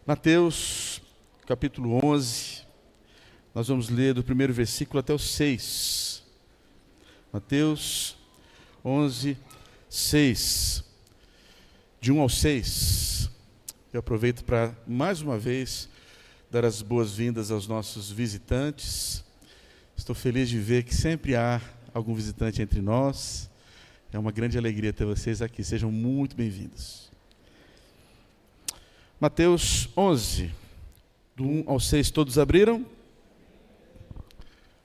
Mateus, capítulo 11, nós vamos ler do primeiro versículo até o 6. Mateus 11, 6. De 1 ao 6. Eu aproveito para, mais uma vez, dar as boas-vindas aos nossos visitantes. Estou feliz de ver que sempre há algum visitante entre nós. É uma grande alegria ter vocês aqui. Sejam muito bem-vindos. Mateus 11, do 1 ao 6, todos abriram?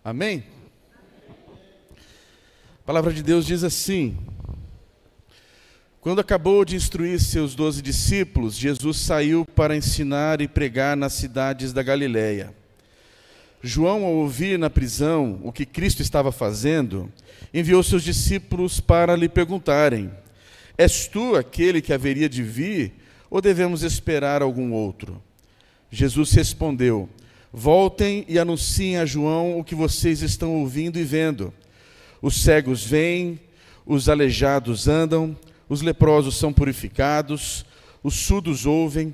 Amém? A palavra de Deus diz assim: quando acabou de instruir seus 12 discípulos, Jesus saiu para ensinar e pregar nas cidades da Galileia. João, ao ouvir na prisão o que Cristo estava fazendo, enviou seus discípulos para lhe perguntarem: és tu aquele que haveria de vir, ou devemos esperar algum outro? Jesus respondeu: voltem e anunciem a João o que vocês estão ouvindo e vendo. Os cegos veem, os aleijados andam, os leprosos são purificados, os surdos ouvem,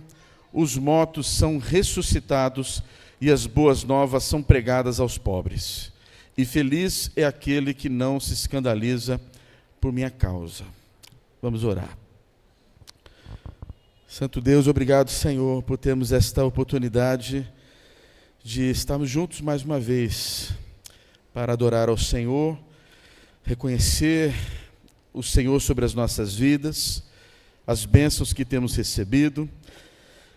os mortos são ressuscitados e as boas novas são pregadas aos pobres. E feliz é aquele que não se escandaliza por minha causa. Vamos orar. Santo Deus, obrigado, Senhor, por termos esta oportunidade de estarmos juntos mais uma vez para adorar ao Senhor, reconhecer o Senhor sobre as nossas vidas, as bênçãos que temos recebido,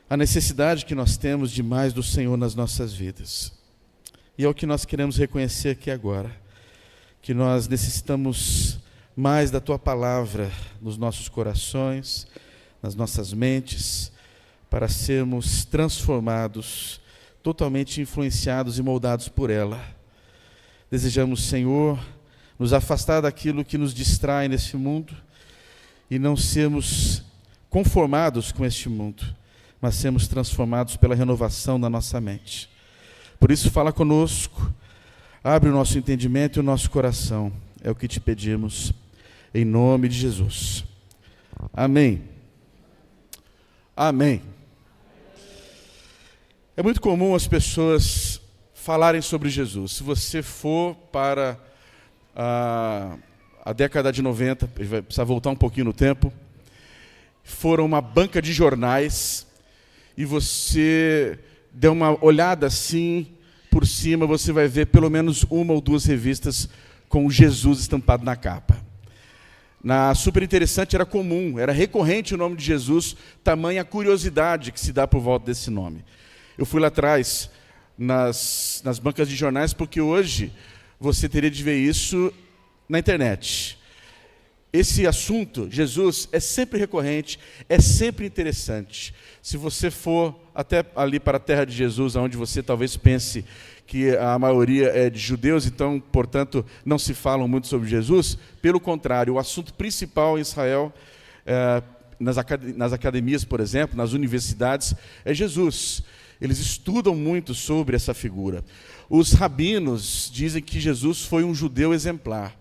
a necessidade que nós temos de mais do Senhor nas nossas vidas. E é o que nós queremos reconhecer aqui agora, que nós necessitamos mais da Tua Palavra nos nossos corações, nas nossas mentes, para sermos transformados, totalmente influenciados e moldados por ela. Desejamos, Senhor, nos afastar daquilo que nos distrai nesse mundo e não sermos conformados com este mundo, mas sermos transformados pela renovação da nossa mente. Por isso, fala conosco, abre o nosso entendimento e o nosso coração. É o que te pedimos, em nome de Jesus. Amém. Amém. É muito comum as pessoas falarem sobre Jesus. Se você for para a década de 90, vai precisar voltar um pouquinho no tempo, foram uma banca de jornais e você der uma olhada assim por cima, você vai ver pelo menos uma ou duas revistas com Jesus estampado na capa. Na Super Interessante era comum, era recorrente o nome de Jesus, tamanha curiosidade que se dá por volta desse nome. Eu fui lá atrás, nas bancas de jornais, porque hoje você teria de ver isso na internet. Esse assunto, Jesus, é sempre recorrente, é sempre interessante. Se você for até ali para a terra de Jesus, onde você talvez pense que a maioria é de judeus, então, portanto, não se falam muito sobre Jesus, pelo contrário, o assunto principal em Israel, nas academias, por exemplo, nas universidades, é Jesus. Eles estudam muito sobre essa figura. Os rabinos dizem que Jesus foi um judeu exemplar.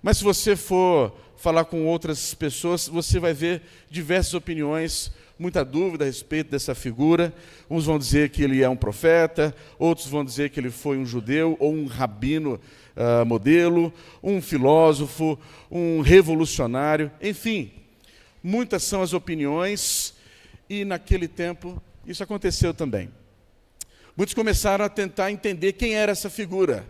Mas se você for falar com outras pessoas, você vai ver diversas opiniões, muita dúvida a respeito dessa figura. Uns vão dizer que ele é um profeta, outros vão dizer que ele foi um judeu ou um rabino modelo, um filósofo, um revolucionário, enfim. Muitas são as opiniões e naquele tempo isso aconteceu também. Muitos começaram a tentar entender quem era essa figura,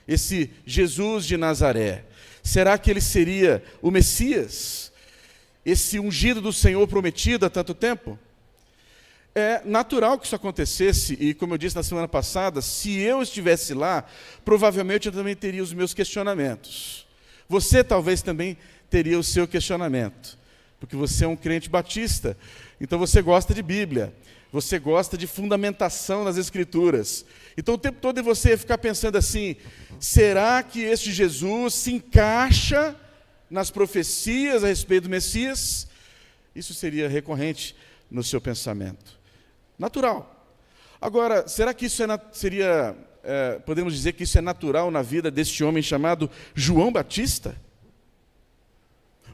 esse Jesus de Nazaré. Será que ele seria o Messias? Esse ungido do Senhor prometido há tanto tempo? É natural que isso acontecesse, e como eu disse na semana passada, se eu estivesse lá, provavelmente eu também teria os meus questionamentos. Você talvez também teria o seu questionamento, porque você é um crente batista, então você gosta de Bíblia, você gosta de fundamentação nas Escrituras. Então o tempo todo você ia ficar pensando assim: será que este Jesus se encaixa nas profecias a respeito do Messias? Isso seria recorrente no seu pensamento. Natural. Agora, será que isso podemos dizer que isso é natural na vida deste homem chamado João Batista?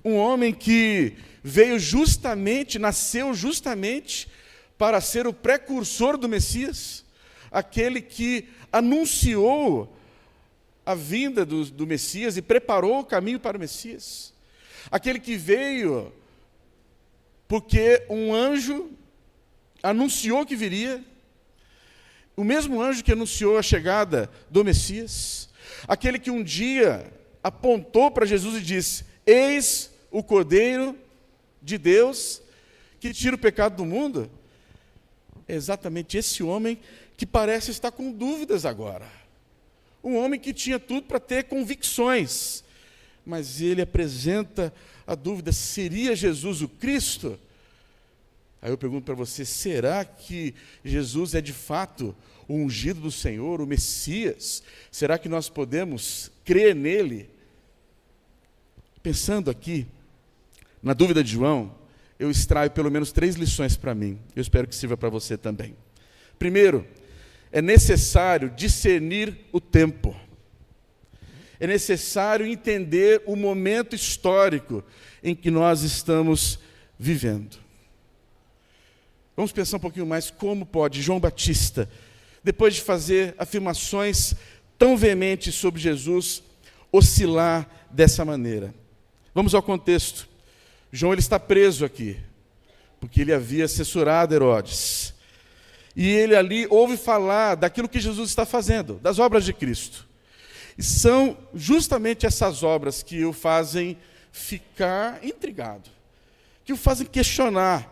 Um homem que nasceu justamente para ser o precursor do Messias, aquele que anunciou a vinda do Messias e preparou o caminho para o Messias, aquele que veio porque um anjo anunciou que viria, o mesmo anjo que anunciou a chegada do Messias, aquele que um dia apontou para Jesus e disse: eis o Cordeiro de Deus que tira o pecado do mundo. É exatamente esse homem que parece estar com dúvidas agora. Um homem que tinha tudo para ter convicções, mas ele apresenta a dúvida: seria Jesus o Cristo? Aí eu pergunto para você, será que Jesus é de fato o ungido do Senhor, o Messias? Será que nós podemos crer nele? Pensando aqui, na dúvida de João, eu extraio pelo menos 3 lições para mim. Eu espero que sirva para você também. Primeiro, é necessário discernir o tempo. É necessário entender o momento histórico em que nós estamos vivendo. Vamos pensar um pouquinho mais como pode João Batista, depois de fazer afirmações tão veementes sobre Jesus, oscilar dessa maneira. Vamos ao contexto. João ele está preso aqui, porque ele havia assessorado Herodes. E ele ali ouve falar daquilo que Jesus está fazendo, das obras de Cristo. E são justamente essas obras que o fazem ficar intrigado, que o fazem questionar,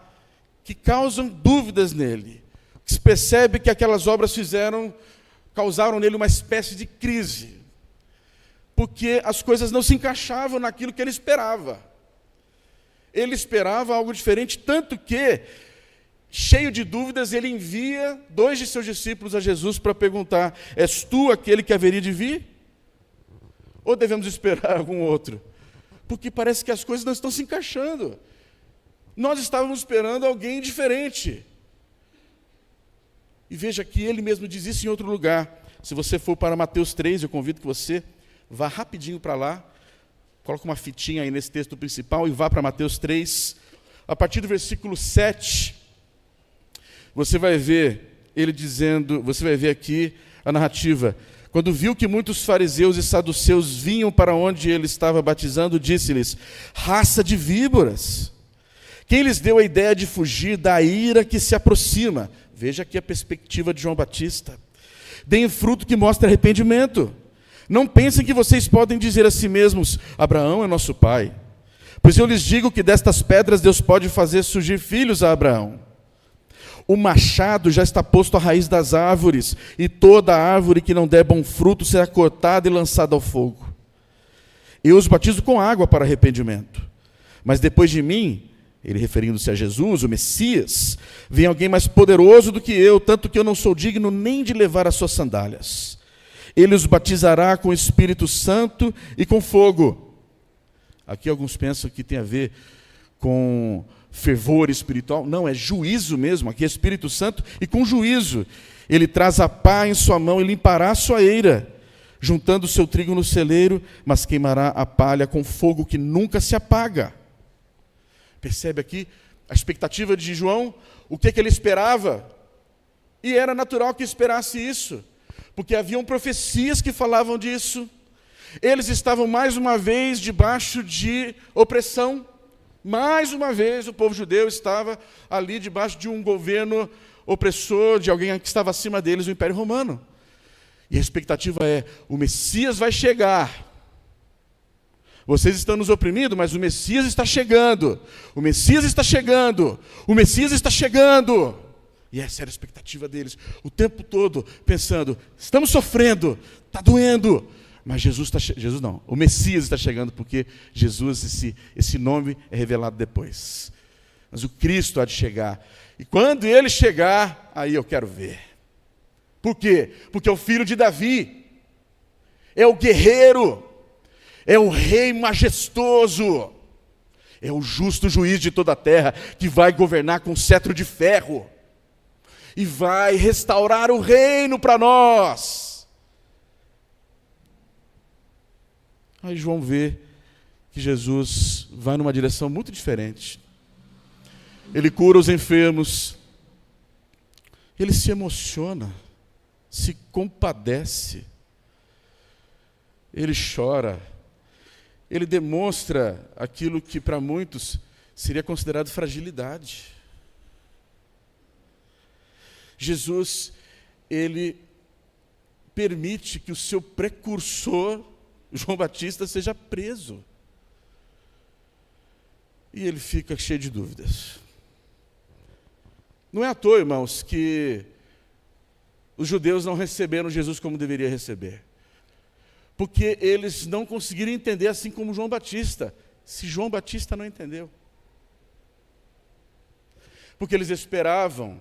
que causam dúvidas nele. Se percebe que aquelas obras causaram nele uma espécie de crise, porque as coisas não se encaixavam naquilo que ele esperava. Ele esperava algo diferente, tanto que, cheio de dúvidas, ele envia 2 de seus discípulos a Jesus para perguntar: és tu aquele que haveria de vir? Ou devemos esperar algum outro? Porque parece que as coisas não estão se encaixando. Nós estávamos esperando alguém diferente. E veja que ele mesmo diz isso em outro lugar. Se você for para Mateus 3, eu convido que você vá rapidinho para lá, coloque uma fitinha aí nesse texto principal e vá para Mateus 3. A partir do versículo 7, você vai ver ele dizendo, você vai ver aqui a narrativa. Quando viu que muitos fariseus e saduceus vinham para onde ele estava batizando, disse-lhes: raça de víboras, quem lhes deu a ideia de fugir da ira que se aproxima? Veja aqui a perspectiva de João Batista. Deem fruto que mostre arrependimento. Não pensem que vocês podem dizer a si mesmos: Abraão é nosso pai. Pois eu lhes digo que destas pedras Deus pode fazer surgir filhos a Abraão. O machado já está posto à raiz das árvores, e toda árvore que não der bom fruto será cortada e lançada ao fogo. Eu os batizo com água para arrependimento. Mas depois de mim, ele referindo-se a Jesus, o Messias, vem alguém mais poderoso do que eu, tanto que eu não sou digno nem de levar as suas sandálias. Ele os batizará com o Espírito Santo e com fogo. Aqui alguns pensam que tem a ver com fervor espiritual. Não, é juízo mesmo. Aqui é Espírito Santo e com juízo. Ele traz a pá em sua mão e limpará a sua eira, juntando o seu trigo no celeiro, mas queimará a palha com fogo que nunca se apaga. Percebe aqui a expectativa de João, o que ele esperava? E era natural que esperasse isso, porque haviam profecias que falavam disso. Eles estavam mais uma vez debaixo de opressão. Mais uma vez o povo judeu estava ali debaixo de um governo opressor, de alguém que estava acima deles, o Império Romano. E a expectativa é: o Messias vai chegar. Vocês estão nos oprimindo, mas o Messias está chegando. O Messias está chegando. O Messias está chegando. E essa era a expectativa deles, o tempo todo, pensando: estamos sofrendo, está doendo. Mas o Messias está chegando, porque Jesus, esse nome é revelado depois. Mas o Cristo há de chegar. E quando ele chegar, aí eu quero ver. Por quê? Porque é o filho de Davi. É o guerreiro. É o rei majestoso. É o justo juiz de toda a terra, que vai governar com cetro de ferro. E vai restaurar o reino para nós. Aí João vê que Jesus vai numa direção muito diferente. Ele cura os enfermos, ele se emociona, se compadece, ele chora, ele demonstra aquilo que para muitos seria considerado fragilidade. Jesus, ele permite que o seu precursor, João Batista, seja preso. E ele fica cheio de dúvidas. Não é à toa, irmãos, que os judeus não receberam Jesus como deveria receber. Porque eles não conseguiram entender, assim como João Batista. Se João Batista não entendeu. Porque eles esperavam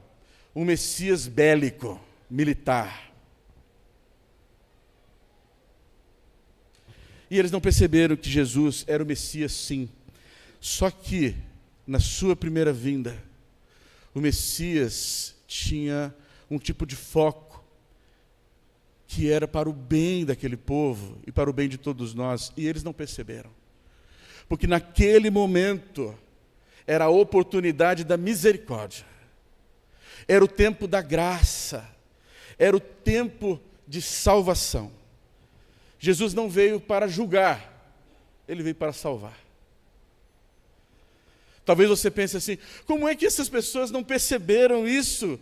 um Messias bélico, militar. E eles não perceberam que Jesus era o Messias, sim. Só que, na sua primeira vinda, o Messias tinha um tipo de foco que era para o bem daquele povo e para o bem de todos nós, e eles não perceberam. Porque naquele momento era a oportunidade da misericórdia, era o tempo da graça, era o tempo de salvação. Jesus não veio para julgar, ele veio para salvar. Talvez você pense assim, como é que essas pessoas não perceberam isso?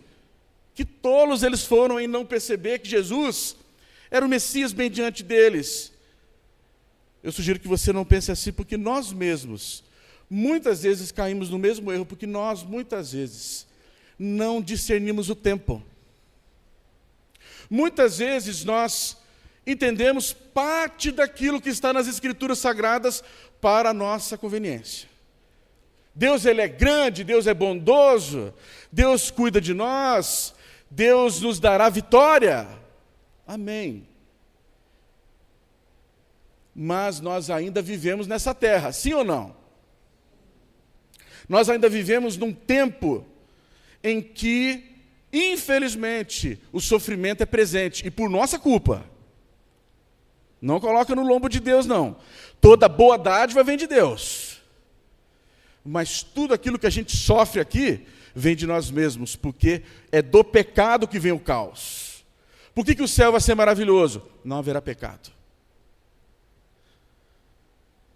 Que tolos eles foram em não perceber que Jesus era o Messias bem diante deles. Eu sugiro que você não pense assim, porque nós mesmos, muitas vezes caímos no mesmo erro, porque nós, muitas vezes, não discernimos o tempo. Muitas vezes nós entendemos parte daquilo que está nas Escrituras Sagradas para a nossa conveniência. Deus, ele é grande, Deus é bondoso, Deus cuida de nós, Deus nos dará vitória. Amém. Mas nós ainda vivemos nessa terra, sim ou não? Nós ainda vivemos num tempo em que, infelizmente, o sofrimento é presente, e por nossa culpa. Não coloca no lombo de Deus, não. Toda boa dádiva vem de Deus. Mas tudo aquilo que a gente sofre aqui, vem de nós mesmos, porque é do pecado que vem o caos. Por que o céu vai ser maravilhoso? Não haverá pecado.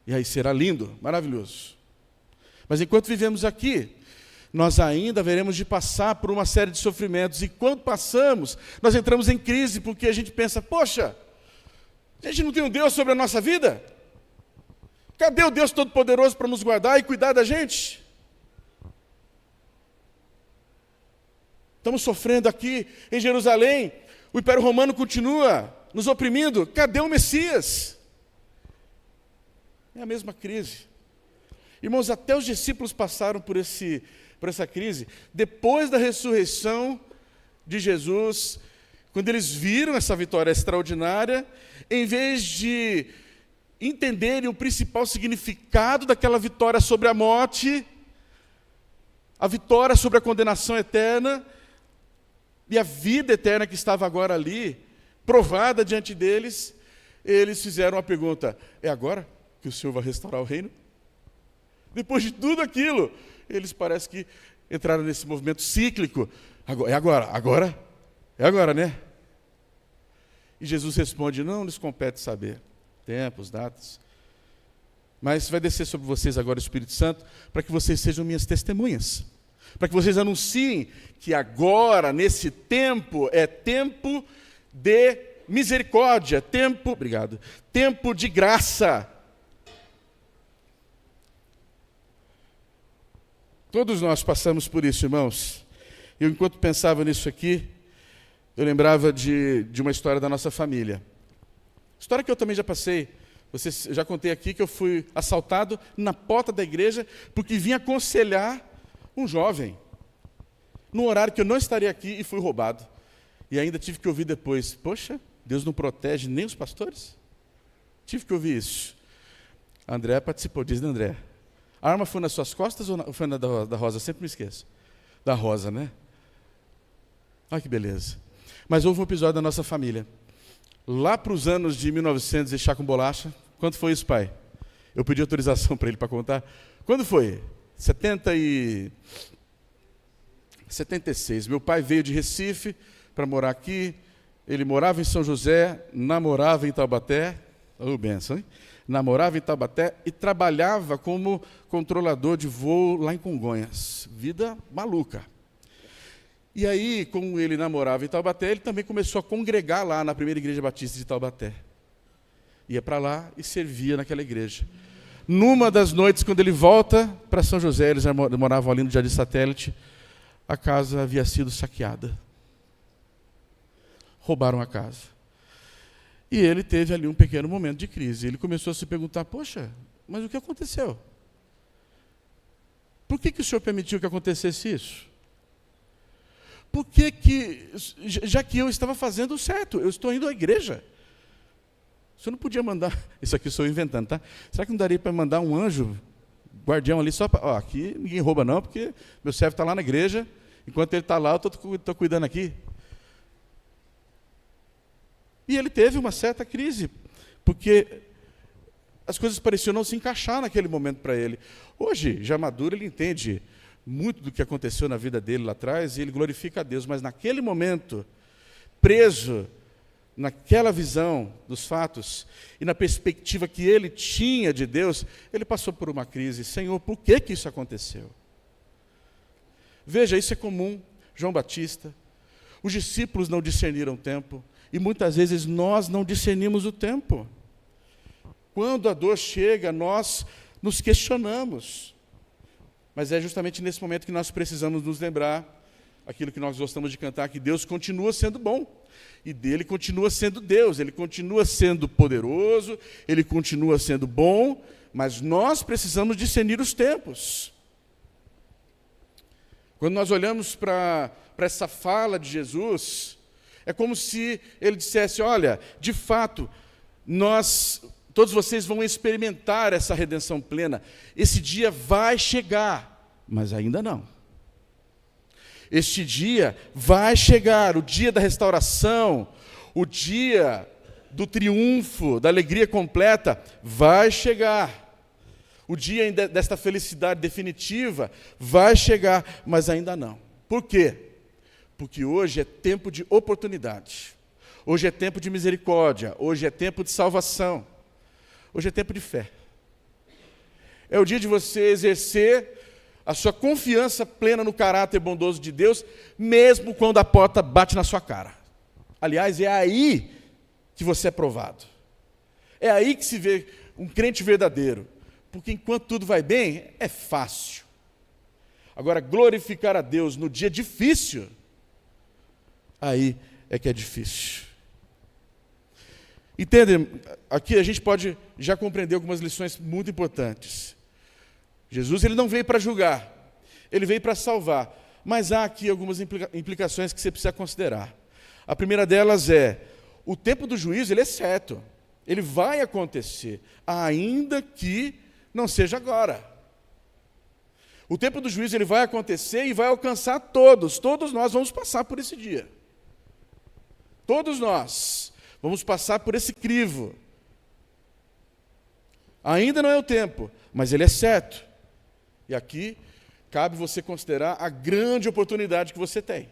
E aí será lindo, maravilhoso. Mas enquanto vivemos aqui, nós ainda haveremos de passar por uma série de sofrimentos. E quando passamos, nós entramos em crise, porque a gente pensa, poxa, a gente não tem um Deus sobre a nossa vida? Cadê o Deus Todo-Poderoso para nos guardar e cuidar da gente? Estamos sofrendo aqui em Jerusalém, o Império Romano continua nos oprimindo. Cadê o Messias? É a mesma crise. Irmãos, até os discípulos passaram por essa crise. Depois da ressurreição de Jesus, quando eles viram essa vitória extraordinária, em vez de entenderem o principal significado daquela vitória sobre a morte, a vitória sobre a condenação eterna, e a vida eterna que estava agora ali, provada diante deles, eles fizeram uma pergunta: é agora que o Senhor vai restaurar o reino? Depois de tudo aquilo, eles parecem que entraram nesse movimento cíclico. É agora, né? E Jesus responde: não lhes compete saber tempos, datas, mas vai descer sobre vocês agora o Espírito Santo, para que vocês sejam minhas testemunhas, para que vocês anunciem que agora, nesse tempo, é tempo de misericórdia, tempo de graça. Todos nós passamos por isso, irmãos. Eu, enquanto pensava nisso aqui, eu lembrava de uma história da nossa família. História que eu também já passei. Eu já contei aqui que eu fui assaltado na porta da igreja porque vim aconselhar um jovem, num horário que eu não estaria aqui, e fui roubado. E ainda tive que ouvir depois: poxa, Deus não protege nem os pastores? Tive que ouvir isso. A André participou, diz André. A arma foi nas suas costas ou foi na da Rosa? Sempre me esqueço. Da Rosa, né? Olha que beleza. Mas houve um episódio da nossa família. Lá para os anos de 1900 e chá com bolacha. Quanto foi isso, pai? Eu pedi autorização para ele para contar. Quando foi? 70 e... 76. Meu pai veio de Recife para morar aqui. Ele morava em São José, namorava em Taubaté. Ô, benção, hein? Namorava em Taubaté e trabalhava como controlador de voo lá em Congonhas. Vida maluca. E aí, como ele namorava em Taubaté, ele também começou a congregar lá na primeira igreja batista de Taubaté. Ia para lá e servia naquela igreja. Numa das noites, quando ele volta para São José, eles moravam ali no Jardim Satélite, a casa havia sido saqueada. Roubaram a casa. E ele teve ali um pequeno momento de crise. Ele começou a se perguntar, poxa, mas o que aconteceu? Por que o senhor permitiu que acontecesse isso? Por que, já que eu estava fazendo o certo, eu estou indo à igreja. O senhor não podia mandar, isso aqui sou eu inventando, tá? Será que não daria para mandar um anjo, guardião ali, só para, aqui ninguém rouba não, porque meu servo está lá na igreja, enquanto ele está lá, eu estou cuidando aqui. E ele teve uma certa crise, porque as coisas pareciam não se encaixar naquele momento para ele. Hoje, já maduro, ele entende muito do que aconteceu na vida dele lá atrás, e ele glorifica a Deus, mas naquele momento, preso naquela visão dos fatos, e na perspectiva que ele tinha de Deus, ele passou por uma crise. Senhor, por que isso aconteceu? Veja, isso é comum. João Batista, os discípulos não discerniram o tempo, e muitas vezes nós não discernimos o tempo. Quando a dor chega, nós nos questionamos. Mas é justamente nesse momento que nós precisamos nos lembrar aquilo que nós gostamos de cantar, que Deus continua sendo bom. E dele continua sendo Deus, ele continua sendo poderoso, ele continua sendo bom, mas nós precisamos discernir os tempos. Quando nós olhamos para essa fala de Jesus, é como se ele dissesse, olha, de fato, todos vocês vão experimentar essa redenção plena. Esse dia vai chegar, mas ainda não. Este dia vai chegar, o dia da restauração, o dia do triunfo, da alegria completa, vai chegar. O dia desta felicidade definitiva vai chegar, mas ainda não. Por quê? Porque hoje é tempo de oportunidade. Hoje é tempo de misericórdia. Hoje é tempo de salvação. Hoje é tempo de fé. É o dia de você exercer a sua confiança plena no caráter bondoso de Deus, mesmo quando a porta bate na sua cara. Aliás, é aí que você é provado. É aí que se vê um crente verdadeiro. Porque enquanto tudo vai bem, é fácil. Agora, glorificar a Deus no dia difícil, aí é que é difícil. Entendem? Aqui a gente pode já compreender algumas lições muito importantes. Jesus, ele não veio para julgar, ele veio para salvar. Mas há aqui algumas implicações que você precisa considerar. A primeira delas é, o tempo do juízo, ele é certo. Ele vai acontecer, ainda que não seja agora. O tempo do juízo, ele vai acontecer e vai alcançar todos. Todos nós vamos passar por esse dia. Todos nós vamos passar por esse crivo. Ainda não é o tempo, mas ele é certo. E aqui cabe você considerar a grande oportunidade que você tem.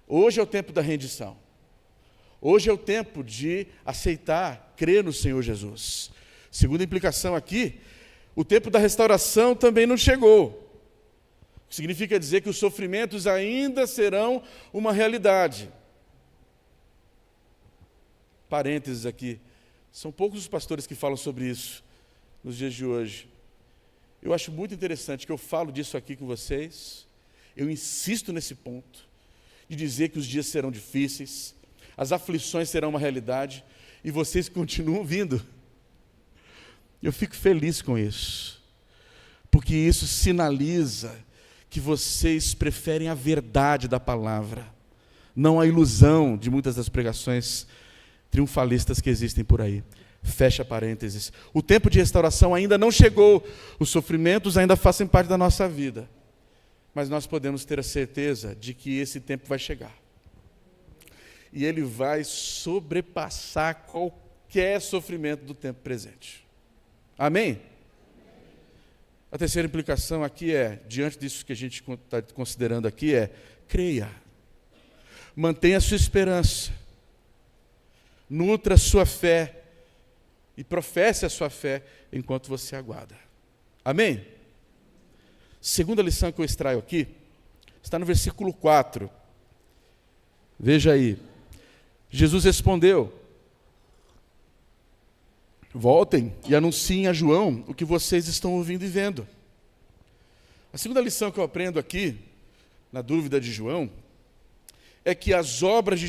Hoje é o tempo da rendição. Hoje é o tempo de aceitar, crer no Senhor Jesus. Segunda implicação aqui, o tempo da restauração também não chegou. O que significa dizer que os sofrimentos ainda serão uma realidade. Parênteses aqui. São poucos os pastores que falam sobre isso nos dias de hoje. Eu acho muito interessante que eu falo disso aqui com vocês. Eu insisto nesse ponto, de dizer que os dias serão difíceis, as aflições serão uma realidade, e vocês continuam vindo. Eu fico feliz com isso, porque isso sinaliza que vocês preferem a verdade da palavra, não a ilusão de muitas das pregações triunfalistas que existem por aí. Fecha parênteses. O tempo de restauração ainda não chegou. Os sofrimentos ainda fazem parte da nossa vida. Mas nós podemos ter a certeza de que esse tempo vai chegar. E ele vai sobrepassar qualquer sofrimento do tempo presente. Amém? A terceira implicação aqui diante disso que a gente está considerando aqui, creia. Mantenha a sua esperança. Nutra a sua fé. E professe a sua fé enquanto você aguarda. Amém? Segunda lição que eu extraio aqui, está no versículo 4. Veja aí. Jesus respondeu: voltem e anunciem a João o que vocês estão ouvindo e vendo. A segunda lição que eu aprendo aqui, na dúvida de João, é que as obras de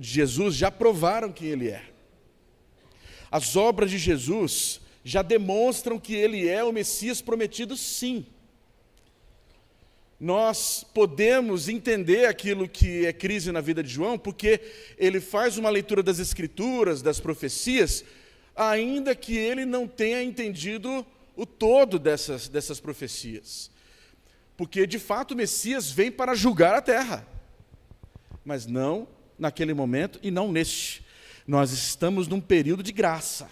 Jesus já provaram quem ele é. As obras de Jesus já demonstram que ele é o Messias prometido, sim. Nós podemos entender aquilo que é crise na vida de João, porque ele faz uma leitura das Escrituras, das profecias, ainda que ele não tenha entendido o todo dessas profecias. Porque, de fato, o Messias vem para julgar a terra. Mas não naquele momento e não neste. Nós estamos num período de graça,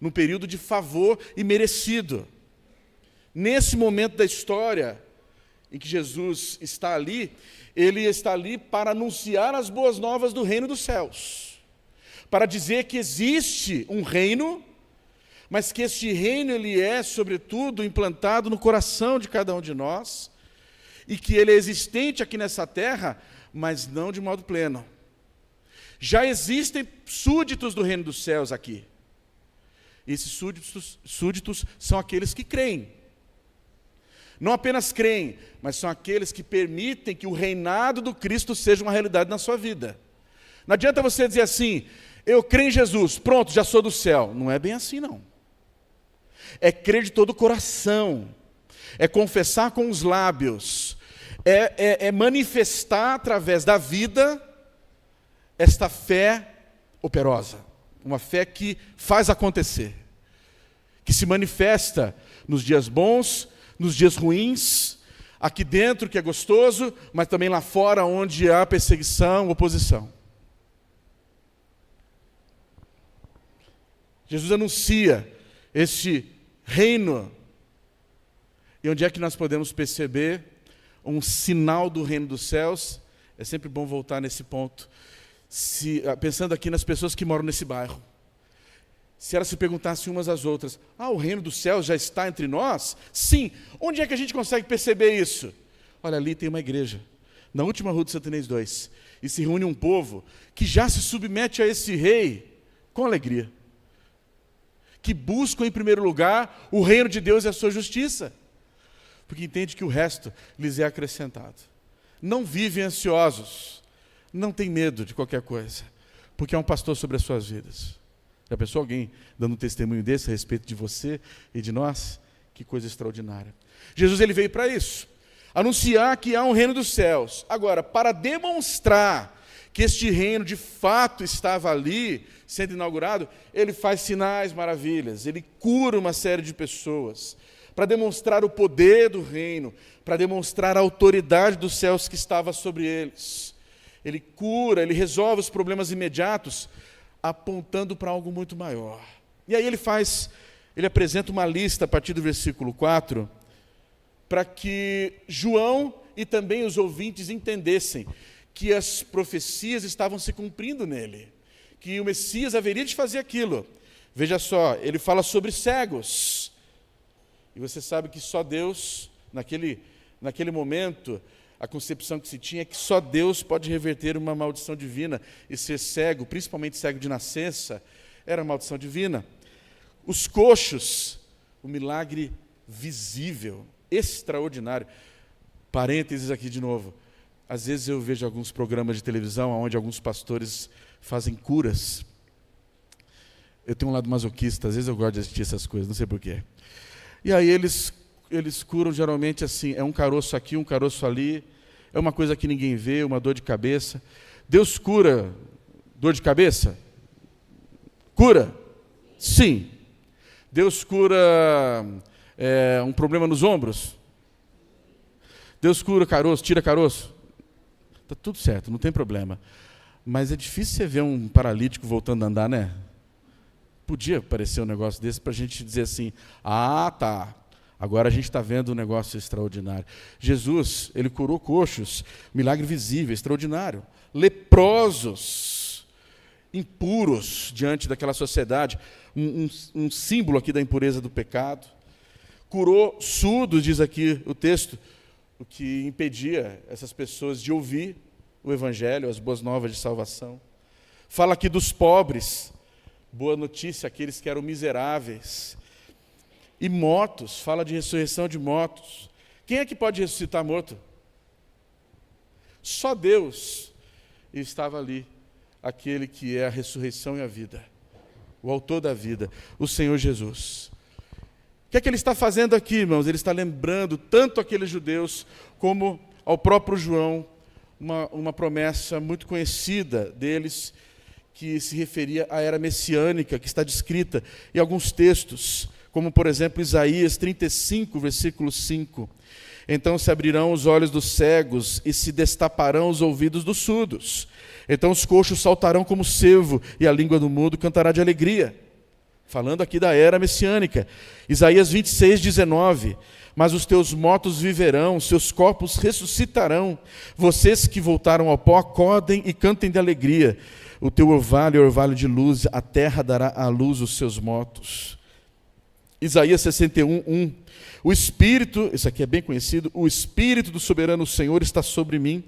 num período de favor imerecido. Nesse momento da história em que Jesus está ali, ele está ali para anunciar as boas novas do reino dos céus. Para dizer que existe um reino, mas que este reino ele é, sobretudo, implantado no coração de cada um de nós, e que ele é existente aqui nessa terra, mas não de modo pleno. Já existem súditos do reino dos céus aqui. Esses súditos são aqueles que creem. Não apenas creem, mas são aqueles que permitem que o reinado do Cristo seja uma realidade na sua vida. Não adianta você dizer assim: eu creio em Jesus, pronto, já sou do céu. Não é bem assim, não. É crer de todo o coração, é confessar com os lábios, é manifestar através da vida esta fé operosa, uma fé que faz acontecer, que se manifesta nos dias bons, nos dias ruins, aqui dentro que é gostoso, mas também lá fora onde há perseguição, oposição. Jesus anuncia este reino. E onde é que nós podemos perceber um sinal do reino dos céus? É sempre bom voltar nesse ponto. Pensando aqui nas pessoas que moram nesse bairro. Se elas se perguntassem umas às outras: o reino dos céus já está entre nós? Sim. Onde é que a gente consegue perceber isso? Olha, ali tem uma igreja, na última rua de Santa Inês 2, e se reúne um povo que já se submete a esse rei com alegria, que buscam em primeiro lugar o reino de Deus e a sua justiça, porque entende que o resto lhes é acrescentado. Não vivem ansiosos, não tem medo de qualquer coisa, porque há um pastor sobre as suas vidas. Já pensou alguém dando um testemunho desse a respeito de você e de nós? Que coisa extraordinária. Jesus ele veio para isso, anunciar que há um reino dos céus. Agora, para demonstrar que este reino de fato estava ali, sendo inaugurado, ele faz sinais, maravilhas, ele cura uma série de pessoas, para demonstrar o poder do reino, para demonstrar a autoridade dos céus que estava sobre eles. Ele cura, ele resolve os problemas imediatos, apontando para algo muito maior. E aí ele apresenta uma lista a partir do versículo 4, para que João e também os ouvintes entendessem que as profecias estavam se cumprindo nele, que o Messias haveria de fazer aquilo. Veja só, ele fala sobre cegos. E você sabe que só Deus, naquele momento, a concepção que se tinha é que só Deus pode reverter uma maldição divina, e ser cego, principalmente cego de nascença, era maldição divina. Os coxos, o milagre visível, extraordinário. Parênteses aqui de novo. Às vezes eu vejo alguns programas de televisão onde alguns pastores fazem curas. Eu tenho um lado masoquista, às vezes eu gosto de assistir essas coisas, não sei porquê. E aí eles curam geralmente assim, é um caroço aqui, um caroço ali, é uma coisa que ninguém vê, uma dor de cabeça. Deus cura dor de cabeça? Cura? Sim. Deus cura um problema nos ombros? Deus cura caroço, tira caroço? Está tudo certo, não tem problema. Mas é difícil você ver um paralítico voltando a andar, né? Podia aparecer um negócio desse para a gente dizer assim: tá, Agora a gente está vendo um negócio extraordinário. Jesus, ele curou coxos, milagre visível, extraordinário. Leprosos, impuros diante daquela sociedade, um símbolo aqui da impureza do pecado. Curou surdos, diz aqui o texto, o que impedia essas pessoas de ouvir o Evangelho, as boas novas de salvação. Fala aqui dos pobres, boa notícia, aqueles que eram miseráveis. E mortos, fala de ressurreição de mortos. Quem é que pode ressuscitar morto? Só Deus. E estava ali, aquele que é a ressurreição e a vida, o autor da vida, o Senhor Jesus. O que é que ele está fazendo aqui, irmãos? Ele está lembrando tanto aqueles judeus como ao próprio João, uma promessa muito conhecida deles, que se referia à era messiânica, que está descrita em alguns textos, como, por exemplo, Isaías 35, versículo 5. Então se abrirão os olhos dos cegos e se destaparão os ouvidos dos surdos. Então os coxos saltarão como cervo e a língua do mudo cantará de alegria. Falando aqui da era messiânica. Isaías 26, 19. Mas os teus mortos viverão, seus corpos ressuscitarão. Vocês que voltaram ao pó, acordem e cantem de alegria. O teu orvalho é orvalho de luz, a terra dará à luz os seus mortos. Isaías 61, 1. O Espírito, isso aqui é bem conhecido, o Espírito do soberano Senhor está sobre mim,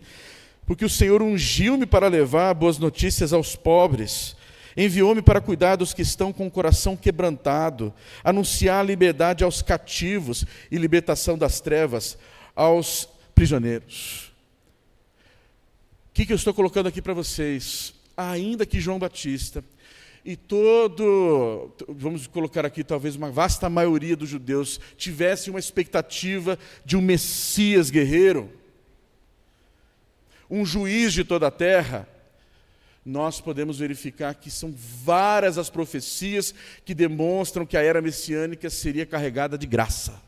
porque o Senhor ungiu-me para levar boas notícias aos pobres, enviou-me para cuidar dos que estão com o coração quebrantado, anunciar a liberdade aos cativos e libertação das trevas aos prisioneiros. O que eu estou colocando aqui para vocês? Ainda que João Batista e vamos colocar aqui, talvez uma vasta maioria dos judeus tivesse uma expectativa de um Messias guerreiro, um juiz de toda a terra, nós podemos verificar que são várias as profecias que demonstram que a era messiânica seria carregada de graça.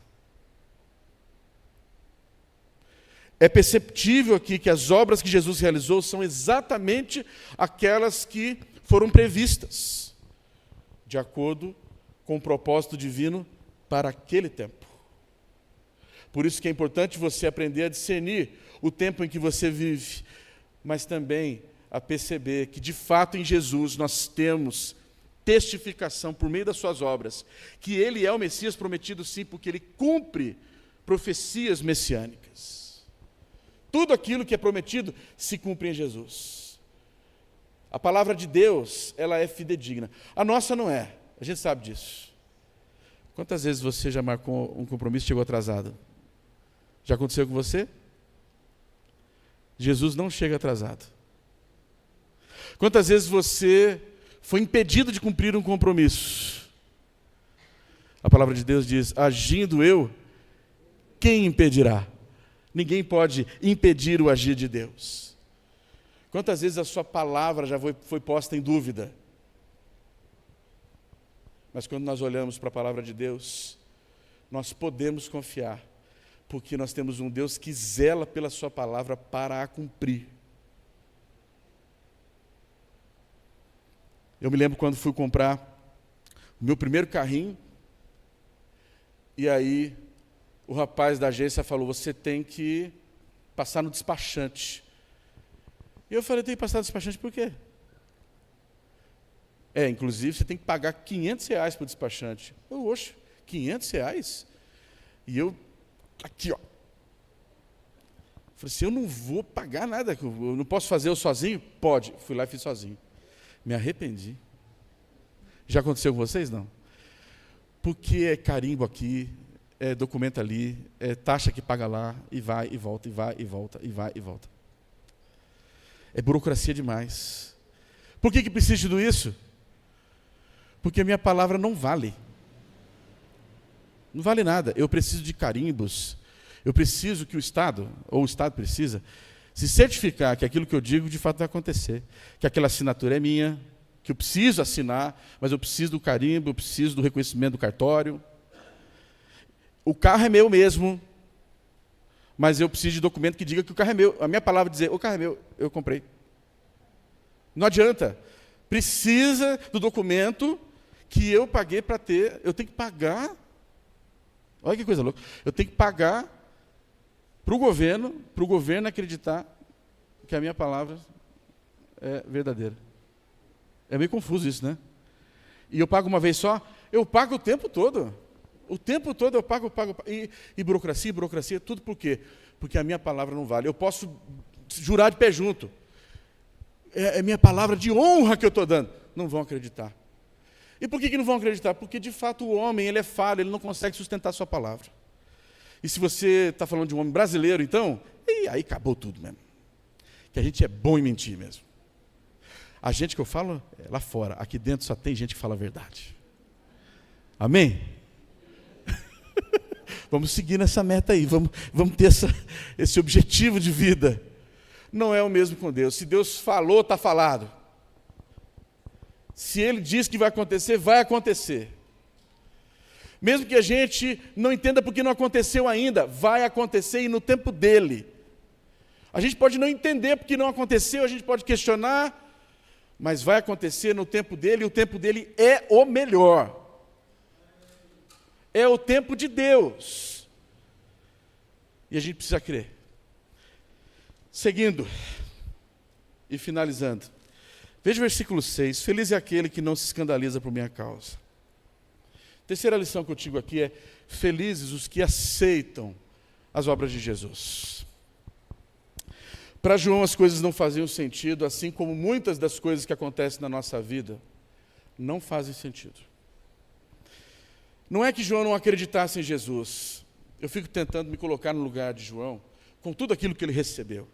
É perceptível aqui que as obras que Jesus realizou são exatamente aquelas que foram previstas, de acordo com o propósito divino para aquele tempo. Por isso que é importante você aprender a discernir o tempo em que você vive, mas também a perceber que, de fato, em Jesus nós temos testificação por meio das suas obras, que Ele é o Messias prometido, sim, porque Ele cumpre profecias messiânicas. Tudo aquilo que é prometido se cumpre em Jesus. A palavra de Deus, ela é fidedigna. A nossa não é, a gente sabe disso. Quantas vezes você já marcou um compromisso e chegou atrasado? Já aconteceu com você? Jesus não chega atrasado. Quantas vezes você foi impedido de cumprir um compromisso? A palavra de Deus diz, agindo eu, quem impedirá? Ninguém pode impedir o agir de Deus. Quantas vezes a sua palavra já foi posta em dúvida? Mas quando nós olhamos para a palavra de Deus, nós podemos confiar, porque nós temos um Deus que zela pela sua palavra para a cumprir. Eu me lembro quando fui comprar o meu primeiro carrinho, e aí o rapaz da agência falou, você tem que passar no despachante. E eu falei, tem que passar no despachante por quê? Inclusive você tem que pagar R$500 para o despachante. Oxe, R$500? E eu, aqui, ó. Falei assim, eu não vou pagar nada, eu não posso fazer eu sozinho? Pode. Fui lá e fiz sozinho. Me arrependi. Já aconteceu com vocês? Não. Porque é carimbo aqui, é documento ali, é taxa que paga lá, e vai, e volta, e vai, e volta, e vai, e volta. É burocracia demais. Por que precisa de tudo isso? Porque a minha palavra não vale. Não vale nada. Eu preciso de carimbos. Eu preciso que o Estado, ou o Estado precisa, se certificar que aquilo que eu digo de fato vai acontecer. Que aquela assinatura é minha, que eu preciso assinar, mas eu preciso do carimbo, eu preciso do reconhecimento do cartório. O carro é meu mesmo, mas eu preciso de documento que diga que o carro é meu. A minha palavra dizer, o carro é meu, eu comprei. Não adianta. Precisa do documento que eu paguei para ter, eu tenho que pagar. Olha que coisa louca. Eu tenho que pagar para o governo acreditar que a minha palavra é verdadeira. É meio confuso isso, né? E eu pago uma vez só? Eu pago o tempo todo. O tempo todo eu pago. E burocracia, tudo por quê? Porque a minha palavra não vale. Eu posso jurar de pé junto. É minha palavra de honra que eu estou dando. Não vão acreditar. E por que não vão acreditar? Porque, de fato, o homem ele é falho, ele não consegue sustentar a sua palavra. E se você está falando de um homem brasileiro, então, aí acabou tudo mesmo. Que a gente é bom em mentir mesmo. A gente que eu falo é lá fora. Aqui dentro só tem gente que fala a verdade. Amém? Vamos seguir nessa meta aí. Vamos ter esse objetivo de vida. Não é o mesmo com Deus. Se Deus falou, está falado. Se Ele diz que vai acontecer, vai acontecer. Mesmo que a gente não entenda porque não aconteceu ainda, vai acontecer e no tempo dEle. A gente pode não entender porque não aconteceu, a gente pode questionar, mas vai acontecer no tempo dEle, e o tempo dEle é o melhor. É o tempo de Deus. E a gente precisa crer. Seguindo e finalizando. Veja o versículo 6. Feliz é aquele que não se escandaliza por minha causa. Terceira lição que eu digo aqui é: felizes os que aceitam as obras de Jesus. Para João as coisas não faziam sentido, assim como muitas das coisas que acontecem na nossa vida não fazem sentido. Não é que João não acreditasse em Jesus. Eu fico tentando me colocar no lugar de João, com tudo aquilo que ele recebeu.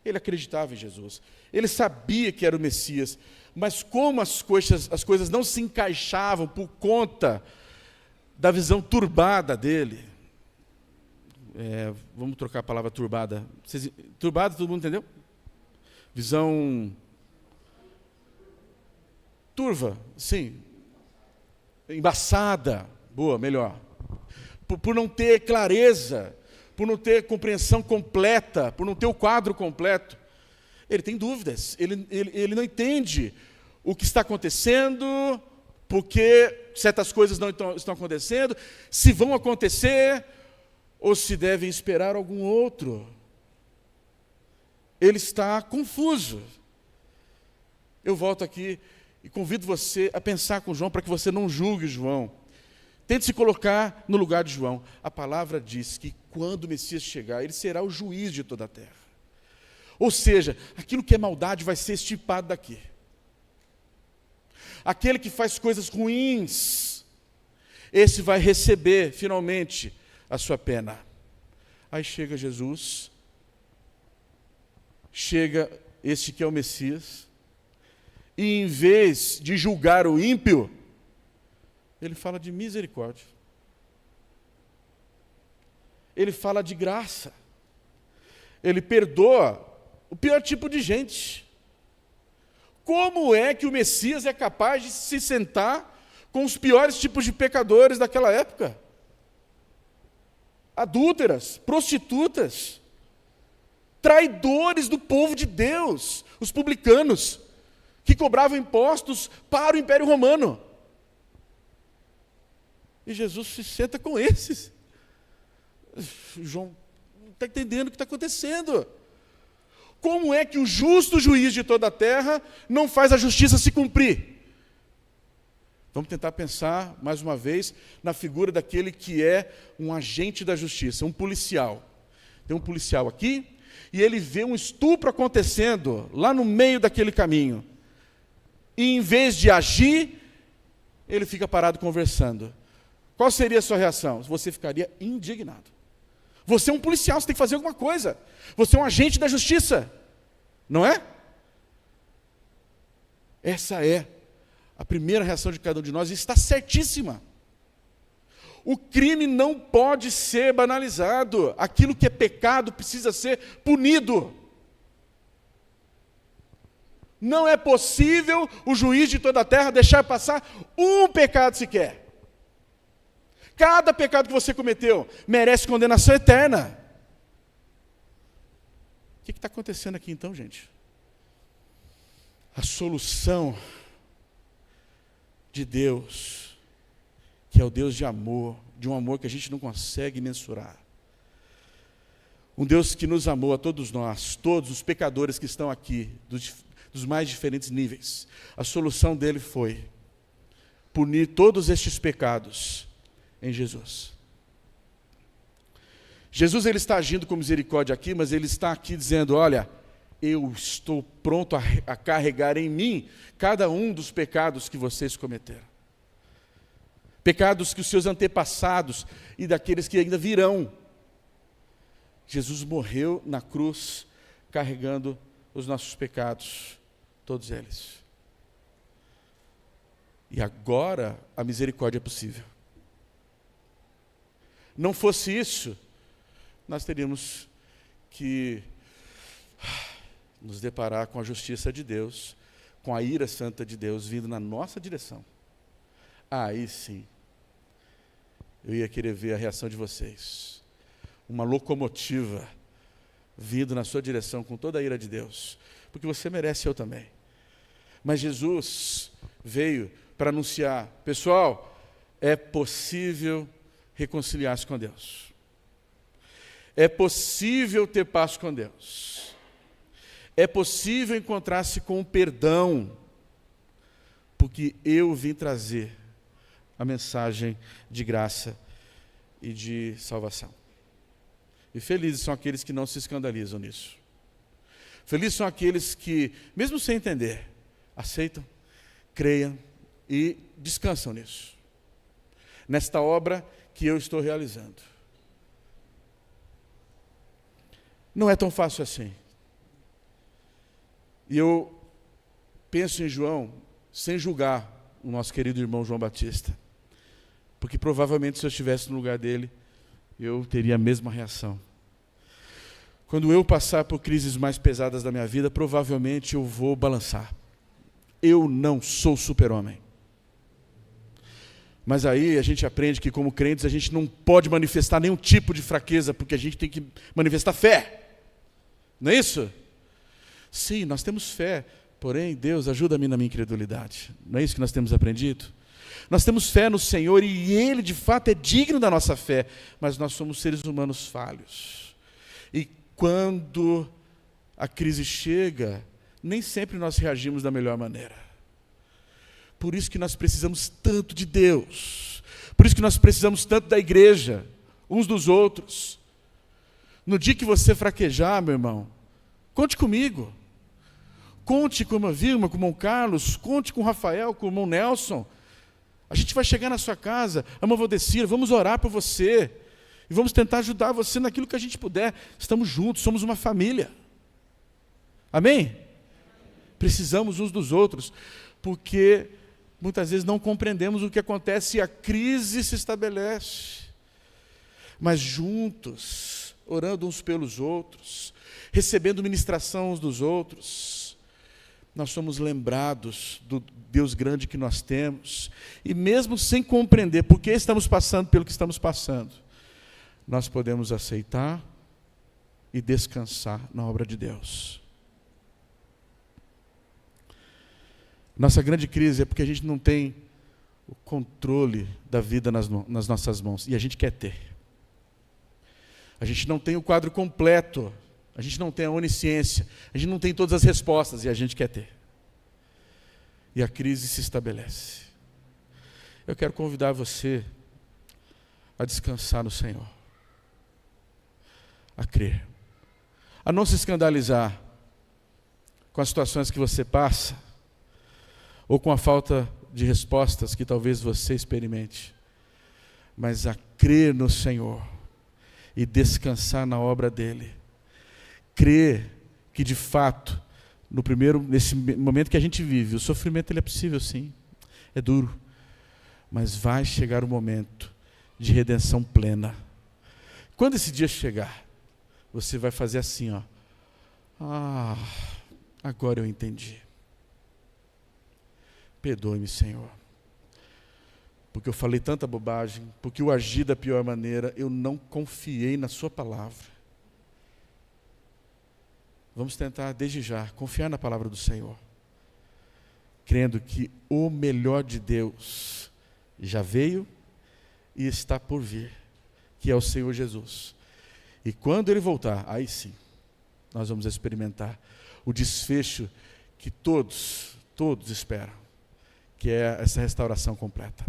Ele acreditava em Jesus. Ele sabia que era o Messias. Mas como as coisas não se encaixavam por conta da visão turbada dele. Vamos trocar a palavra turbada. Turbada, todo mundo entendeu? Visão turva, sim. Embaçada. Boa, melhor. Por não ter clareza, por não ter compreensão completa, por não ter o quadro completo, ele tem dúvidas, ele não entende o que está acontecendo, porque certas coisas não estão acontecendo, se vão acontecer, ou se devem esperar algum outro. Ele está confuso. Eu volto aqui e convido você a pensar com João, para que você não julgue João. Tente se colocar no lugar de João. A palavra diz que quando o Messias chegar, ele será o juiz de toda a terra. Ou seja, aquilo que é maldade vai ser extirpado daqui. Aquele que faz coisas ruins, esse vai receber, finalmente, a sua pena. Aí chega Jesus, chega este que é o Messias, e em vez de julgar o ímpio, ele fala de misericórdia. Ele fala de graça. Ele perdoa o pior tipo de gente. Como é que o Messias é capaz de se sentar com os piores tipos de pecadores daquela época? Adúlteras, prostitutas, traidores do povo de Deus, os publicanos, que cobravam impostos para o Império Romano. E Jesus se senta com esses. João não está entendendo o que está acontecendo. Como é que o justo juiz de toda a terra não faz a justiça se cumprir? Vamos tentar pensar, mais uma vez, na figura daquele que é um agente da justiça, um policial. Tem um policial aqui, e ele vê um estupro acontecendo lá no meio daquele caminho. E em vez de agir, ele fica parado conversando. Qual seria a sua reação? Você ficaria indignado. Você é um policial, você tem que fazer alguma coisa. Você é um agente da justiça, não é? Essa é a primeira reação de cada um de nós, e está certíssima. O crime não pode ser banalizado. Aquilo que é pecado precisa ser punido. Não é possível o juiz de toda a terra deixar passar um pecado sequer. Cada pecado que você cometeu merece condenação eterna. O que está acontecendo aqui então, gente? A solução de Deus, que é o Deus de amor, de um amor que a gente não consegue mensurar. Um Deus que nos amou a todos nós, todos os pecadores que estão aqui, dos mais diferentes níveis. A solução dele foi punir todos estes pecados em Jesus. Jesus, ele está agindo com misericórdia aqui, mas ele está aqui dizendo, olha, eu estou pronto a carregar em mim cada um dos pecados que vocês cometeram. Pecados que os seus antepassados e daqueles que ainda virão. Jesus morreu na cruz, carregando os nossos pecados, todos eles. E agora a misericórdia é possível. Não fosse isso, nós teríamos que nos deparar com a justiça de Deus, com a ira santa de Deus vindo na nossa direção. Aí sim, eu ia querer ver a reação de vocês. Uma locomotiva vindo na sua direção com toda a ira de Deus, porque você merece, eu também. Mas Jesus veio para anunciar, pessoal, é possível reconciliar-se com Deus. É possível ter paz com Deus. É possível encontrar-se com o perdão, porque eu vim trazer a mensagem de graça e de salvação. E felizes são aqueles que não se escandalizam nisso. Felizes são aqueles que, mesmo sem entender, aceitam, creiam e descansam nisso. Nesta obra que eu estou realizando. Não é tão fácil assim. E eu penso em João, sem julgar o nosso querido irmão João Batista. Porque provavelmente se eu estivesse no lugar dele, eu teria a mesma reação. Quando eu passar por crises mais pesadas da minha vida, provavelmente eu vou balançar. Eu não sou super-homem. Mas aí a gente aprende que como crentes a gente não pode manifestar nenhum tipo de fraqueza, porque a gente tem que manifestar fé. Não é isso? Sim, nós temos fé, porém Deus ajuda-me na minha incredulidade. Não é isso que nós temos aprendido? Nós temos fé no Senhor e Ele de fato é digno da nossa fé, mas nós somos seres humanos falhos. E quando a crise chega, nem sempre nós reagimos da melhor maneira. Por isso que nós precisamos tanto de Deus. Por isso que nós precisamos tanto da igreja, uns dos outros. No dia que você fraquejar, meu irmão, conte comigo. Conte com a irmã Vilma, com o irmão Carlos, conte com o Rafael, com o irmão Nelson. A gente vai chegar na sua casa, a irmã Valdecira, vamos orar por você. E vamos tentar ajudar você naquilo que a gente puder. Estamos juntos, somos uma família. Amém? Precisamos uns dos outros, porque muitas vezes não compreendemos o que acontece e a crise se estabelece. Mas juntos, orando uns pelos outros, recebendo ministração uns dos outros, nós somos lembrados do Deus grande que nós temos. E mesmo sem compreender por que estamos passando pelo que estamos passando, nós podemos aceitar e descansar na obra de Deus. Nossa grande crise é porque a gente não tem o controle da vida nas nossas mãos, e a gente quer ter. A gente não tem o quadro completo, a gente não tem a onisciência, a gente não tem todas as respostas, e a gente quer ter. E a crise se estabelece. Eu quero convidar você a descansar no Senhor, a crer, a não se escandalizar com as situações que você passa, ou com a falta de respostas que talvez você experimente, mas a crer no Senhor e descansar na obra dEle. Crer que de fato, nesse momento que a gente vive, o sofrimento ele é possível sim, é duro, mas vai chegar o momento de redenção plena. Quando esse dia chegar, você vai fazer assim, ó. Agora eu entendi. Perdoe-me, Senhor, porque eu falei tanta bobagem, porque eu agi da pior maneira, eu não confiei na sua palavra. Vamos tentar, desde já, confiar na palavra do Senhor, crendo que o melhor de Deus já veio e está por vir, que é o Senhor Jesus. E quando Ele voltar, aí sim, nós vamos experimentar o desfecho que todos esperam, que é essa restauração completa.